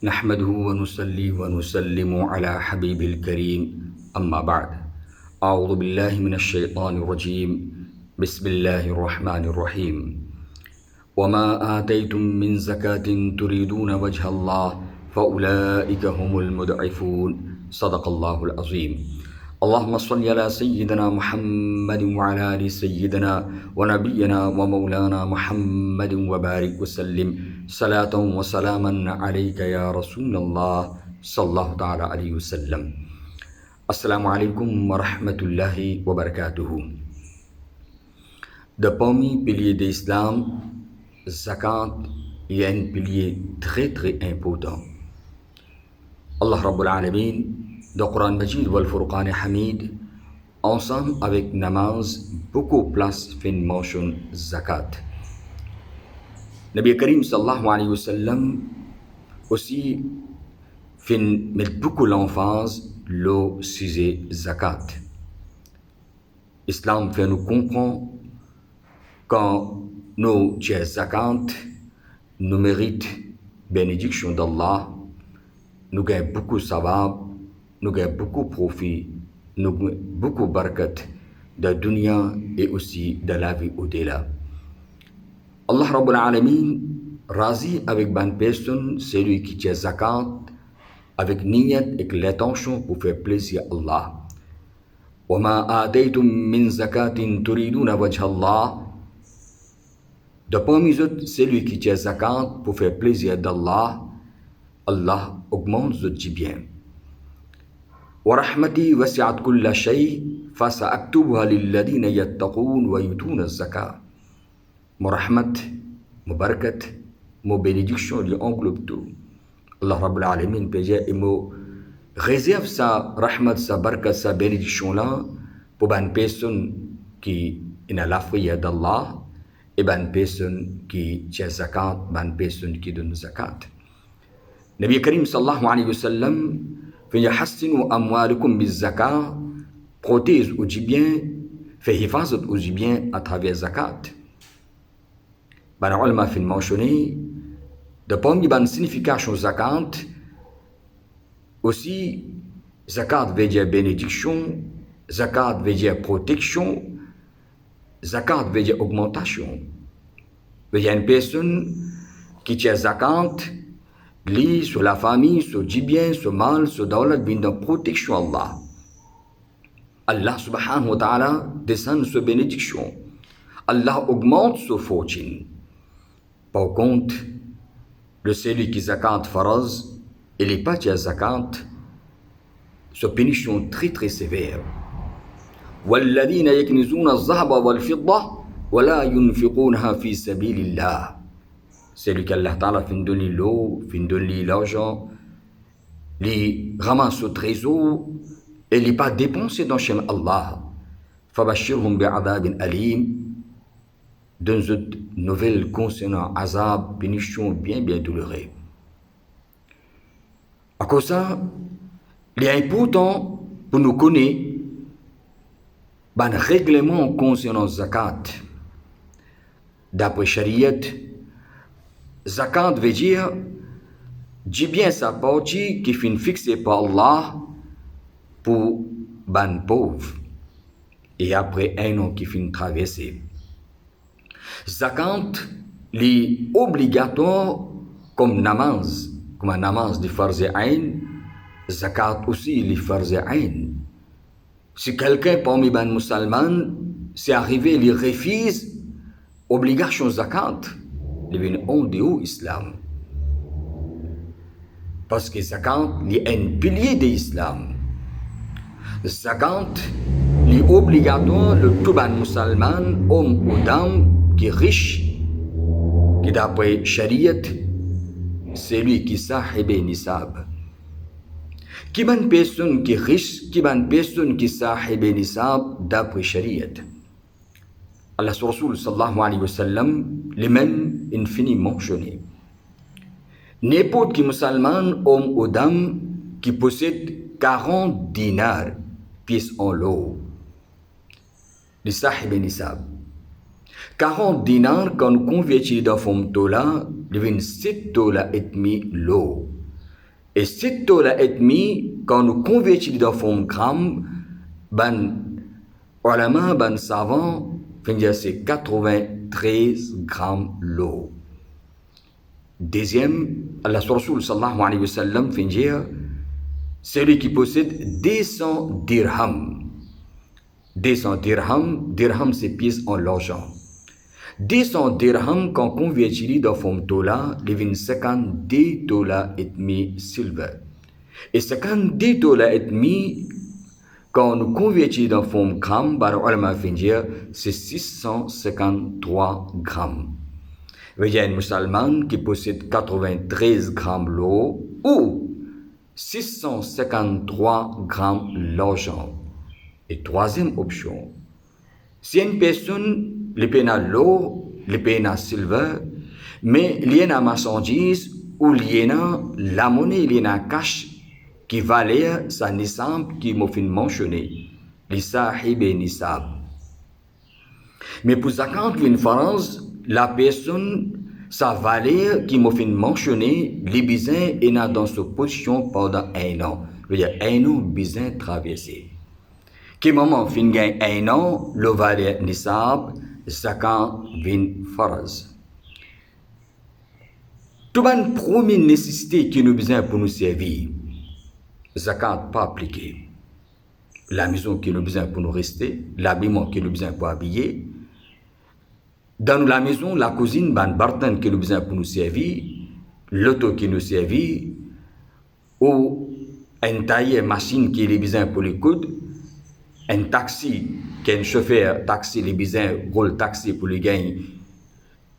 نحمده ونصلي ونسلم على حبيب الكريم أما بعد أعوذ بالله من الشيطان الرجيم بسم الله الرحمن الرحيم وما آتيتم من زكاة تريدون وجه الله فأولئك هم المضعفون صدق الله العظيم اللهم صل على سيدنا محمد وعلى آل سيدنا ونبينا ومولانا محمد وبارك وسلم صلاة وسلاما عليك يا رسول الله صلى الله تعالى عليه وسلم. Assalamu alaikum wa rahmatullahi wa barakatuhu. Parmi les piliers de l'islam, zakat est un pilier très important. Allah Rabbul Alamin, dans le Coran Majid ou le Furqan Hamid, ensemble avec namaz, beaucoup place fait une mention zakat. Nabi Karim sallallahu alayhi wa sallam aussi met beaucoup l'emphase le sujet zakat. Islam fait nous comprendre quand nous tirons zakat, nous méritons bénédiction d'Allah, nous gagnons beaucoup savab, nous gagnons beaucoup profit, nous gagnons beaucoup barakat de la dunya et aussi de la vie au-delà. Allah Rabbul Alamin razi avec ban personne, celui qui tient zakat avec niyat et l'intention pour faire plaisir à Allah. وَمَا آتَيْتُم مِّن زَكَاةٍ تُرِيدُونَ وَجْهَ اللَّهِ. De parmi eux, celui qui tient zakat pour faire plaisir d'Allah, Allah augmente ce bien. وَرَحْمَتِي وَسِعَتْ كُلَّ شَيْءٍ فَسَأَكْتُبُهَا لِلَّذِينَ يَتَّقُونَ وَيُؤْتُونَ الزَّكَاةَ. Mon rahmat, mon barakat, mon bénédiction lui englobe tout. Allah Rabbul Alamin peut dire et me réserve sa rahmat, sa barakat, sa bénédiction là pour une personne qui est à la prière d'Allah et une personne qui tient zakat, une personne qui donne zakat. Nabi Karim sallallahu alayhi wa sallam fait yahassinu amwalikum biz zakat, protège ou dit bien, fait hifazat ou dit bien à travers zakat. Les ulama fin mentionné de parmi les significations zakat aussi zakat veut dire bénédiction, zakat veut dire protection, zakat veut dire augmentation. Veut dire une personne qui tient zakat lit sur la famille, sur le bien, sur le mal, sur le vient de protection Allah. Allah subhanahu wa ta'ala descend sur bénédiction. Allah augmente sa fortune. Par contre, le celui qui zakat faraz, et les pas de zakat, se punition très sévère. وَالَّذِينَ يَكْنِزُونَ الذَّهَبَ وَالْفِضَّةَ وَلَا يُنْفِقُونَهَا فِي سَبِيلِ اللَّهِ. Celui qu'Allah Ta'ala fin donner l'eau, fin donner l'argent, les ramasse au trésor, et les pas dépensé dans le chemin Allah. فَبَشِّرْهُمْ بِعَذَابٍ أَلِيمٍ. Dans une nouvelle concernant azab, punition bien douloureuse. À cause de ça, il est important pour nous connaître un règlement concernant zakat. D'après Shariat, zakat veut dire bien sa partie qui est fixée par Allah pour ban pauvre et après un an qui finit traversé. Zakat est obligatoire comme namaz, comme un namaz de farz ayn, zakat aussi les farz ayn. Si quelqu'un parmi les musulmans c'est arrivé, il refuse obligation zakat, il vient en dehors islam. Parce que zakat est un pilier de l'islam. Zakat est obligatoire le tout ban musulman, homme ou dame, qui est riche, qui d'après Shariat, c'est lui qui sahib nisab. Qui est une personne qui est riche, qui est une personne qui sahib nisab d'après Shariat. Allah Rasul sallallahu alayhi wa sallam, les mêmes infiniment mentionné. N'importe qui musulman, homme ou dame, qui possède 40 dinars, pièces en l'eau, le sahib nisab. 40 dinars, quand on convertit dans forme dollar, devient 7 dollars et demi l'eau. Et 7 dollars et demi, quand nous convertissons dans forme gramme, ben, ulama, ben savant, c'est 93 grammes l'eau. Deuxième, Allah Rasul sallallahu alayhi wa sallam, celui qui possède 200 dirhams. 200 dirhams, dirhams c'est pièces en l'argent. 200 dirhams quand convertis dans forme dollar, deviennent 52 dollars et demi silver. Et 52 dollars et demi quand nous convertis dans forme gramme, c'est 653 grammes. Il y a un musulman qui possède 93 grammes l'eau ou 653 grammes l'argent. Et troisième option, si une personne les peine à l'eau, les peine à silver, mais il y a une marchandise ou il y a la monnaie, il y a un cash qui valait sa nisab qui m'a fait mentionner, les sahib et nisab. Mais pour zakat, une France, la personne, sa valeur qui m'a fait mentionner, les bisins est dans cette position pendant un an. C'est-à-dire un an, bisins traversé. Qui moment fin gagne un an, le valeur nisab, zakat vient faraz. Tout la première nécessité qui nous besoin pour nous servir, zakat pas appliqué. La maison qui nous besoin pour nous rester, l'habillement qui nous besoin pour habiller. Dans la maison, la cuisine, ban bartan qui nous besoin pour nous servir, l'auto qui nous servit, ou un tailleur machine qui est besoin pour les coudes, un taxi, qui est un chauffeur taxi, les besoin rôle taxi pour les gagner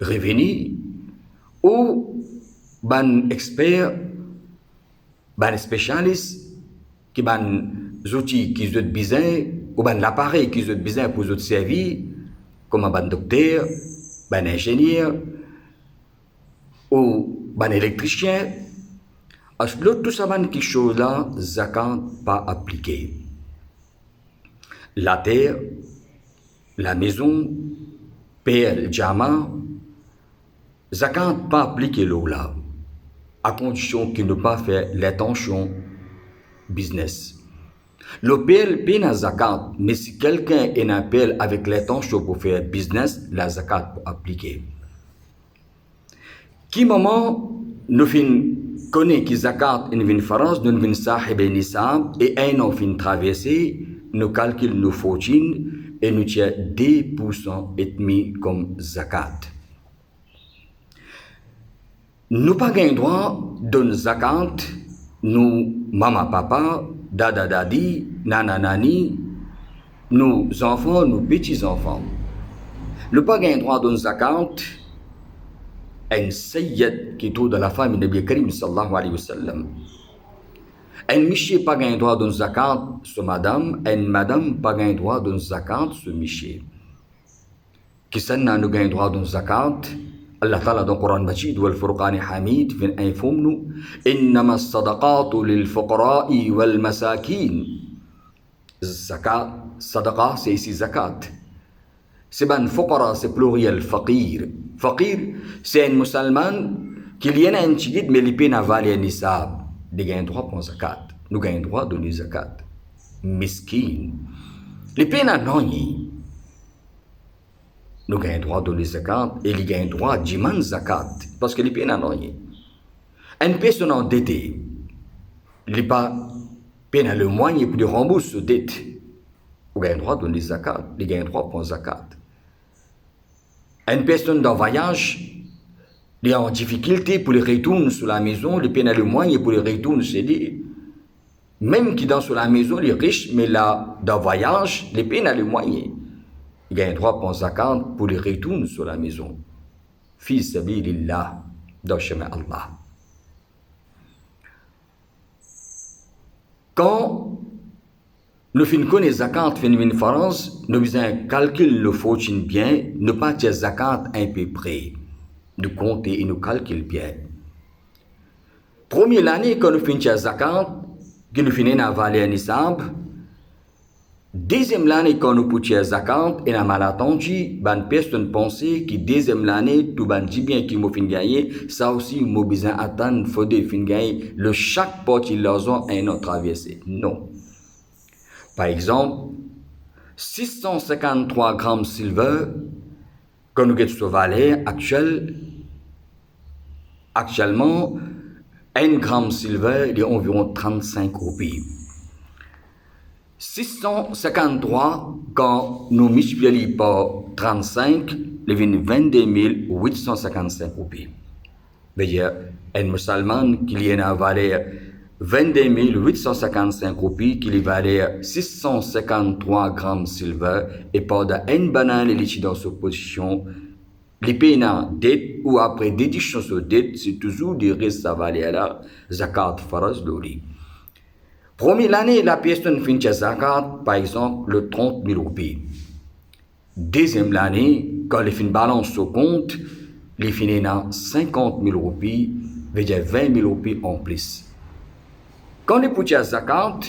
revenu, ou ban expert, ban spécialiste, qui ban outils qui ont besoin, ou ban l'appareil qui ont besoin pour les servir, comme un docteur, un ingénieur ou un électricien. Tout ça, quelque chose là, zakat pas appliqué. La terre, la maison, père, jama, zakat pas appliqué là, à condition qu'il ne pas faire l'intention business. Le PL paye la zakat, mais si quelqu'un est en appel avec l'intention pour faire business, la zakat peut appliquer. Qui moment nous connaissons que zakat est une farance, nous fin sahib et nisab, et un an fin traversé, nous calculons nos fortunes et nous tient 2% et demi comme zakat. Nous pas gain droit de zakat, nous, maman, papa, dada, dadi, nana, nani, nos enfants, nos petits-enfants. Nous pas gain droit de zakat, un sayyid qui est de la famille de Nabi Karim sallallahu alayhi wa sallam. Un miché pas gain droit de zakat sur madame, un madame pas gain droit de zakat sur miché. Qui s'en a nous gain droit de zakat, Allah Ta'ala dans le Coran Majid wal Furqan Hamid fin infomnu innama as-sadaqatu lil fuqara'i wal masakin. Zakat, sadaqa c'est ici zakat. C'est ban fuqara c'est pluriel faqir. Faqir c'est un musulman qui lien un tigid mais il n'a valeur nisab. Des gain droit pour zakat. Nous gain droit de zakat. Miskin. Les peines non. Nous gagnons droit de les zakat et ils gagnent droit d'iman zakat parce que les peines en ont. Une personne endettée, il n'est pas peine le moyen pour rembourser cette dette. Vous gagnez droit de les zakat, ils gagnent droit pour zakat. Une personne en voyage, il est en difficulté pour les retourner sur la maison, il peine le moyen pour les retourner chez lui. Même qui dans sur la maison, il est riche, mais là, dans le voyage, les peine le moyen. Il y a un droit pour zakat pour les retourner sur la maison. Fi sabilillah, dans le chemin Allah. Quand nous finissons les zakat, une France, nous faisons calculer le fortune bien, ne pas tirer zakat un peu près. Nous comptons et nous calculons bien. Première année, quand nous finissons zakat, que nous finissons à valer nisab, Deuxième l'année, quand nous pouvons zakat, et la malatondji, ban personne pensait que deuxième l'année, tout ban bien qui m'a fin gagner, ça aussi, m'a besoin attendre, faut de fin gagner, le chaque porte, ils leur ont un autre traversé. Non. Par exemple, 653 grammes silver, quand nous avons ce valeur actuellement, 1 gramme silver, il est environ 35 roupies. 653, quand nous multiplions par 35, il vient 22 855 roupies. C'est-à-dire, un musulman qui a une valeur 22 855 roupies, qui valeur 653 grammes silver, et pendant une banane, il est dans cette position, les paiements dette ou après déduction sur dette, c'est toujours des restes de valeur là, zakat faraz lori. Première année, la personne finit zakat, par exemple, le 30 000 roupies. Deuxième année, quand les fin balance au compte, les finit à 50 000 roupies, veut dire 20 000 roupies en plus. Quand les poutia zakat,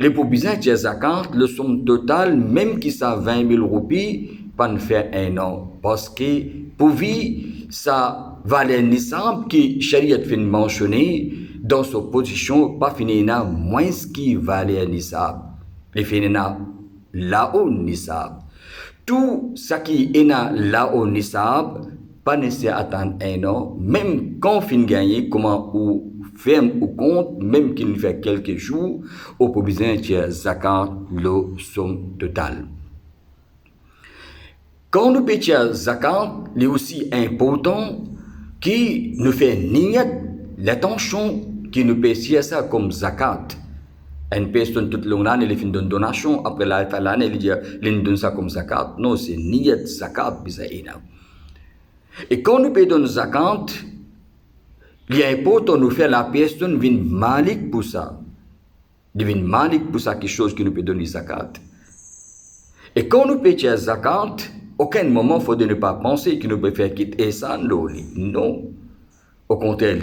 les pour besoin de zakat, le somme totale, même qui ça 20 000 roupies, pas ne faire un an. Parce que pour vie, ça valait nisab qui Shariat fin mentionné dans sa position, pas fini na moins qui valait nisab. Les fini na là-haut nisab. Tout ce qui est là-haut nisab, pas nécessaire attendre un an, même quand fin gagner, comment ou ferme ou compte, même qu'il fait quelques jours, au pour besoin de zakat, le somme totale. Quand nous payons zakat, il est aussi important qui nous fait niyat l'attention qui nous paye ça comme zakat. Une personne toute l'année, elle fait une donation, après l'année, elle dit, elle donne ça comme zakat. Non, c'est niyat zakat, bisaïna. Et quand nous payons zakat, il est important de nous faire la personne vient malik pour ça. Il vient malik pour ça quelque chose qui nous peut donner zakat. Et quand nous payons zakat, aucun moment il faut ne pas penser que nous pouvons faire quitter ça. Non. Au contraire,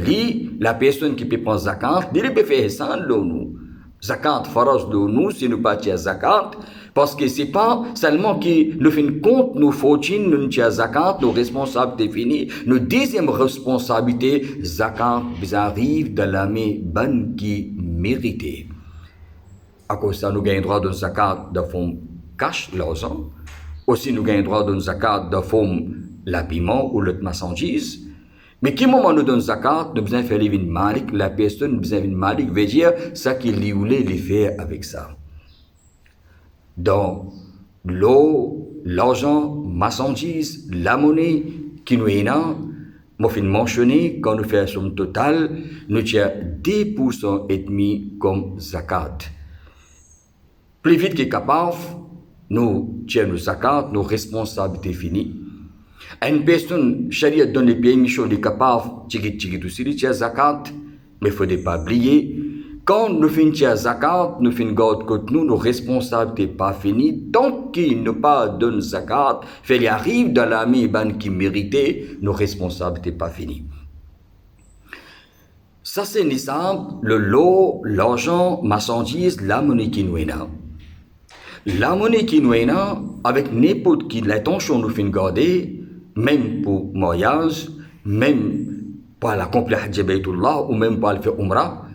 la personne qui peut prendre zakat, il peut faire ça. Nous. Zakat, faraz de nous, si nous pas tiens zakat, parce que c'est pas seulement que nous faisons compte, nous fautines, nous tiens zakat, nos responsabilités finies, nos deuxième responsabilité, zakat, arrive dans la main bonne qui mérite. À cause de ça, nous gagnons droit de zakat de fonds cash, l'argent. Aussi, nous gagnons droit de zakat de fonds l'habillement ou le marchandise. Mais quel moment nous donne zakat, nous besoin faire les vins malik, la personne besoin de malik veut dire ça qu'il y voulait les faire avec ça. Donc, l'eau, l'argent, marchandise, la monnaie qui nous est là, moi fin mentionné quand nous faisons somme totale, nous tient 2% et demi comme zakat. Plus vite que capable, nous tient nos zakat, nos responsabilités finies. Une personne, Sharia donne les permissions de capable, tchigit aussi, il y a zakat, mais il ne faut pas oublier, quand nous finissons zakat, nous finissons que nous, nos responsabilités pas finies, tant qu'il ne pas donne zakat, il arrive dans la main qui méritait, nos responsabilités pas finies. Ça c'est nisab, le lot, l'argent, marchandise, la monnaie qui nous est là. La monnaie qui nous est là, avec n'importe qui l'attention nous fait garder, même pour mariage, même pour la complète Hajj Baytullah ou même pour le faire Umrah,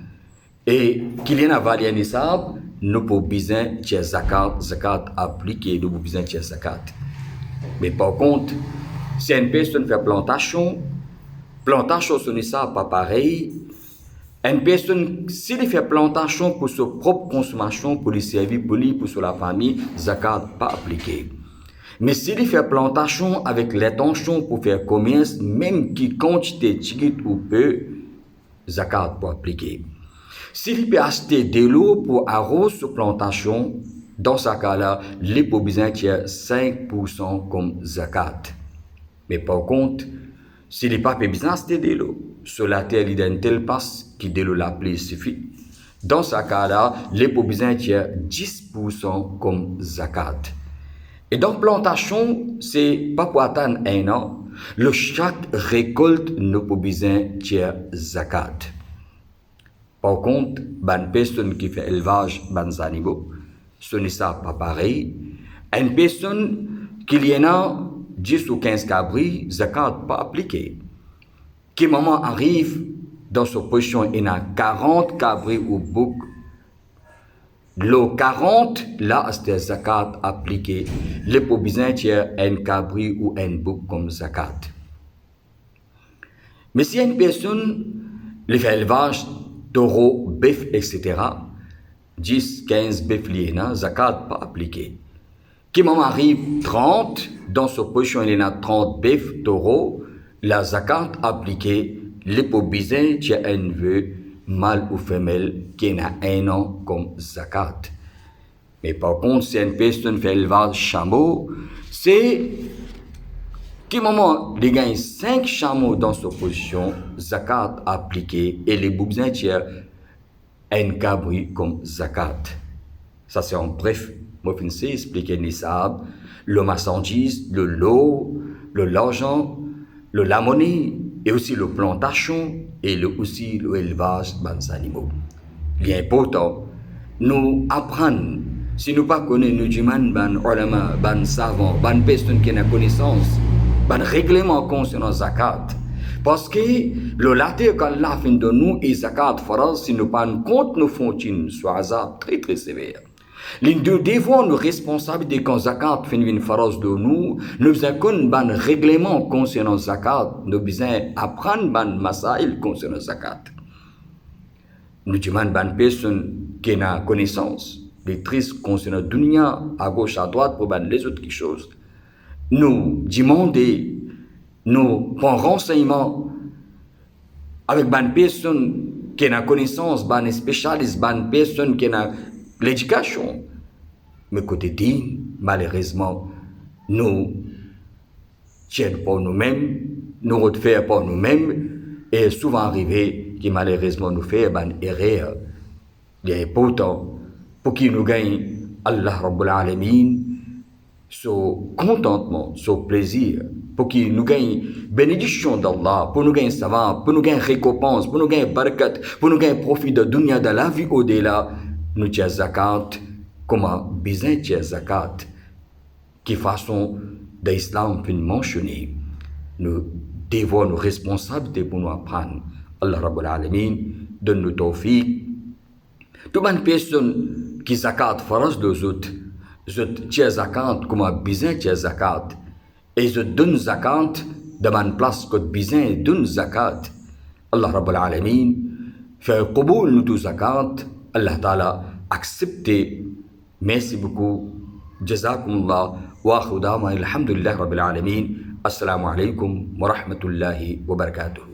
et qu'il y a une valeur nisab, nous pouvons besoin de zakat appliqué, nous pouvons besoin de zakat. Mais par contre, si une personne fait plantation sur nisab pas pareil. Une personne, s'il fait plantation pour sa propre consommation, pour les servir pour lui, pour la famille, zakat pas appliqué. Mais s'il fait plantation avec l'intention pour faire commerce, même qui quantité petite ou peu, zakat pas appliqué. S'il peut acheter de l'eau pour arroser sa plantation, dans ce cas-là, il peut besoin qu'il y ait 5% comme zakat. Mais par contre, s'il n'est pas besoin d'acheter de l'eau, sur la terre, il y a une telle passe qui de l'eau la pluie suffit. Dans ce cas-là, il peut besoin qu'il y ait 10% comme zakat. Et donc, plantation, c'est pas pour attendre un an. Le chaque récolte ne peut besoin qu'il y ait zakat. Par contre, une personne qui fait élevage des animaux, ce n'est ça pas pareil. Une personne qu'il y en a 10 ou 15 cabris, zakat pas appliqué. Qui moment arrive dans cette position, il y a 40 cabris ou bouc. Le 40, là, c'est zakat appliqué. Les pour besoin un cabri ou un bouc comme zakat. Mais si une personne, les fait élevage, taureau, bœuf, etc., 10, 15 bœufs liés, zakat pas appliqué. Qui moment arrive 30, dans cette position, il y a 30 bœufs, taureaux, la zakat appliquée, les pour besoin un vœu, mâle ou femelle, qui a un an comme zakat. Mais par contre, si une personne fait élevage chameau, c'est qui moment il gagne 5 chameaux dans cette position, zakat appliquée, et les besoins un cabri comme zakat. Ça c'est en bref, moi je vais expliquer nisab, le marchandise, le lot, l'argent, la monnaie, et aussi la plantation, et aussi l'élevage des animaux. L'important, nous apprendre, si nous ne connaissons pas nous ban ulama, ban savants, ban personnes qui ont connaissance, ban règlement concernant zakat. Parce que le laté qu'Allah fait de nous et zakat faraz, si nous pas compte nous font une soit très très sévère. Nous devons nous responsabiliser quand zakat fait une faraz de nous avons ban règlement concernant zakat, nous besoin apprendre ban masail concernant zakat. Nous demandons ban personne qui a connaissance, les tristes concernant dunya à gauche à droite pour ban les autres choses. Nous demandons, nous prenons renseignement avec ban personne qui a connaissance, ban spécialiste, ban personne qui a l'éducation. Mais côté dit, malheureusement, nous tiennent pas nous-mêmes, nous refaire pas nous-mêmes, et souvent arrivé qui malheureusement nous fait une erreur. Il est important pour qu'il nous gagne Allah Rabbul Alamin, son contentement, son plaisir, pour qu'il nous gagne bénédiction d'Allah, pour nous gagner savant, pour nous gagner récompense, pour nous gagner barakat, pour nous gagner profit de dunya, de la vie au-delà, nous tirons zakat, comment besoin de zakat, qui façon d'Islam peut mentionner. Nous devons nos responsabilités pour nous apprendre. Allah Rabbul Alamin donne nous tawfiq. Toute une personne qui zakat faraz de autres, je tiens zakat comme besoin de zakat. Et je donne zakat de ma place que besoin donne zakat. Allah Rabbul Alamin fait qaboul nous tout zakat. Allah Ta'ala accepté. Merci beaucoup. Jazakumullah wa akhu da'wana alhamdulillah Rabbil Alamin. Assalamu alaikum wa rahmatullahi wa barakatuh.